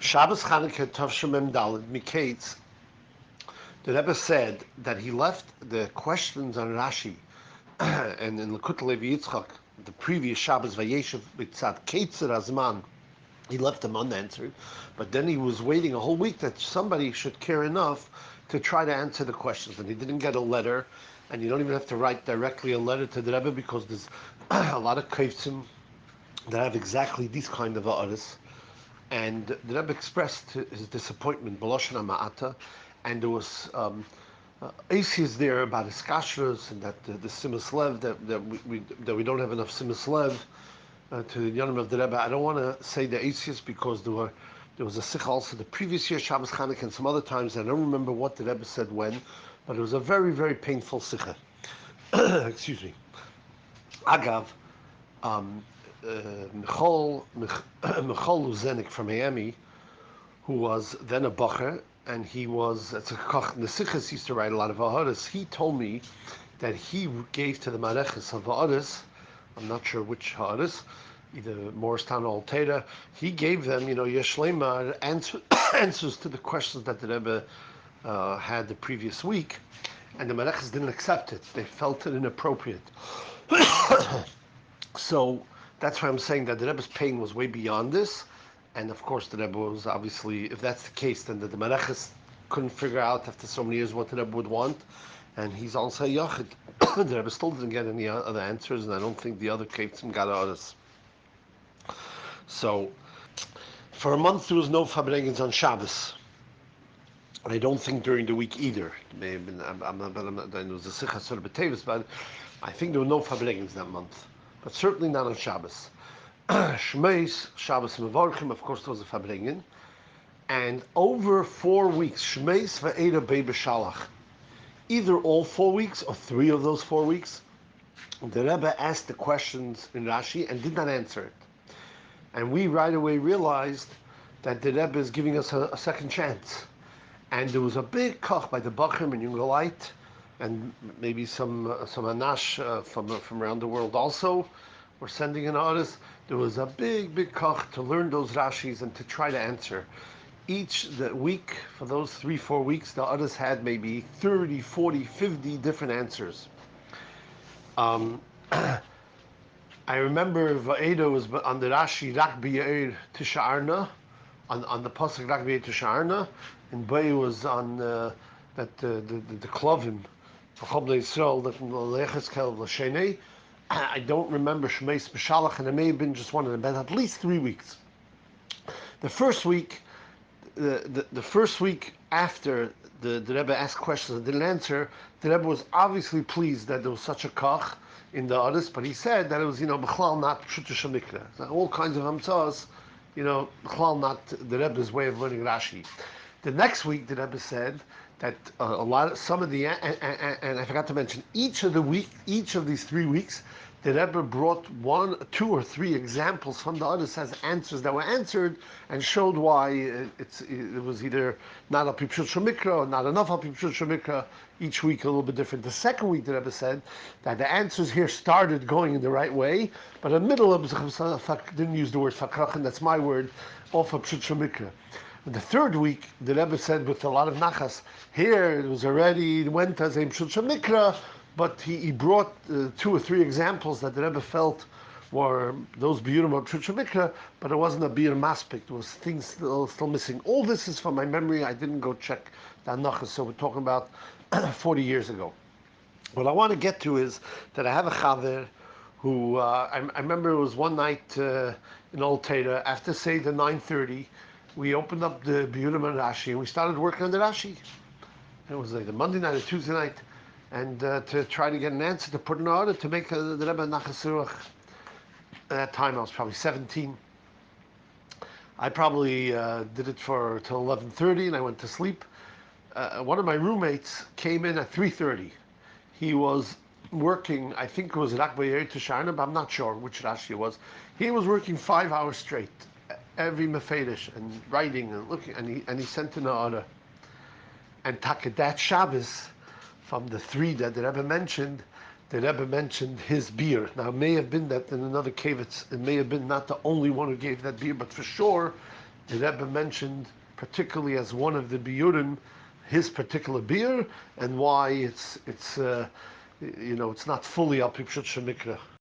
Shabbos Chanukah Tavshim Mem Daled Miketz. The Rebbe said that he left the questions on Rashi and in Lekut Levi Yitzchak, the previous Shabbos Vayeshev B'tzad Ketzer Azman, he left them unanswered. But then he was waiting a whole week that somebody should care enough to try to answer the questions. And he didn't get a letter, and you don't even have to write directly a letter to the Rebbe because there's a lot of kaitzim that have exactly these kind of ha'aris. And the Rebbe expressed his disappointment, B'loshen Ma'ata, and there was Aces there about his kashrus and that the simas lev that we don't have enough simas lev to the Yonim of the Rebbe. I don't want to say the Aces because there was a Sichos also the previous year Shabbos Chanukah and some other times. I don't remember what the Rebbe said when, but it was a very very painful Sicha. Excuse me. Agav. Michal Luzenik from Miami, who was then a bacher, and he was, it's a koch, the Sichos used to write a lot of Haaros. He told me that he gave to the Mareches of Haaros, I'm not sure which Haaros, either Morristown or Altera, he gave them, Yeshlema, answers to the questions that the Rebbe had the previous week, and the Mareches didn't accept it. They felt it inappropriate. So that's why I'm saying that the Rebbe's pain was way beyond this. And of course, the Rebbe was obviously, if that's the case, then the Mareches couldn't figure out after so many years what the Rebbe would want. And he's also a Yachid. The Rebbe still didn't get any other answers, and I don't think the other Ketzim got others. So, for a month, there was no Fabrengens on Shabbos. And I don't think during the week either. It may have been, there was a Sichas sort of B'Tevis, but I think there were no Fabrengens that month. But certainly not on Shabbos. Shmeis, Shabbos Mevorchim, of course, there was a Fabrengen. And over 4 weeks, Shmeis Va'eda Bei B'Shalach. Either all 4 weeks or 3 of those 4 weeks, the Rebbe asked the questions in Rashi and did not answer it. And we right away realized that the Rebbe is giving us a second chance. And there was a big koch by the Bachim and Jungelite, and maybe some Anash from around the world also were sending an artist. There was a big koch to learn those Rashis and to try to answer. Each week, for those 3-4 weeks, the others had maybe 30, 40, 50 different answers. I remember Va'eda was on the Rashi Rak B'Yair Tisha'arna, on the pasuk Rak B'Yair Tisha'arna, and Bay was on the Klovim, V'Chobnei Yisrael, that Lecheskel L'Shenei. I don't remember Shmeis B'Shalach, and it may have been just one of them, but at least 3 weeks. The first week, the first week after the Rebbe asked questions and didn't answer, the Rebbe was obviously pleased that there was such a koch in the others, but he said that it was, B'chlal not Pshuta Shemikra. All kinds of hamtzahs, B'chlal not the Rebbe's way of learning Rashi. The next week, the Rebbe said that some of the, and I forgot to mention, each of these 3 weeks, the Rebbe brought 1, 2, or 3 examples from the others as answers that were answered and showed why it was either not a Pipshut Shemikra or not enough a Pipshut Shemikra, each week a little bit different. The second week, the Rebbe said that the answers here started going in the right way, but in the middle of didn't use the word fakrachen, that's my word, off of Pipshut Shemikra. The third week, the Rebbe said with a lot of nachas, here it went as a Pshut Mikra, but he brought 2 or 3 examples that the Rebbe felt were those biurim of Pshut Mikra, but it wasn't a biur maspik. There was things still missing. All this is from my memory. I didn't go check the nachas, so we're talking about 40 years ago. What I want to get to is that I have a chaver who, I remember it was one night in Old Teda, after Seder 9:30, we opened up the Biurim and Rashi, and we started working on the Rashi. It was like the Monday night or Tuesday night, and to try to get an answer, to put in order, to make the Rebbe Nachasuach. At that time, I was probably 17. I probably did it till 11:30, and I went to sleep. One of my roommates came in at 3:30. He was working, I think it was Rak B'Yair Tisharna, but I'm not sure which Rashi it was. He was working 5 hours straight, every mefedish, and writing and looking, and he sent in an order. And that Shabbos, from the 3 that the Rebbe mentioned, his beer. Now, it may have been that in another kavitz, it may have been not the only one who gave that beer, but for sure, the Rebbe mentioned particularly as one of the biurim his particular beer and why it's not fully al pipshut shemikra.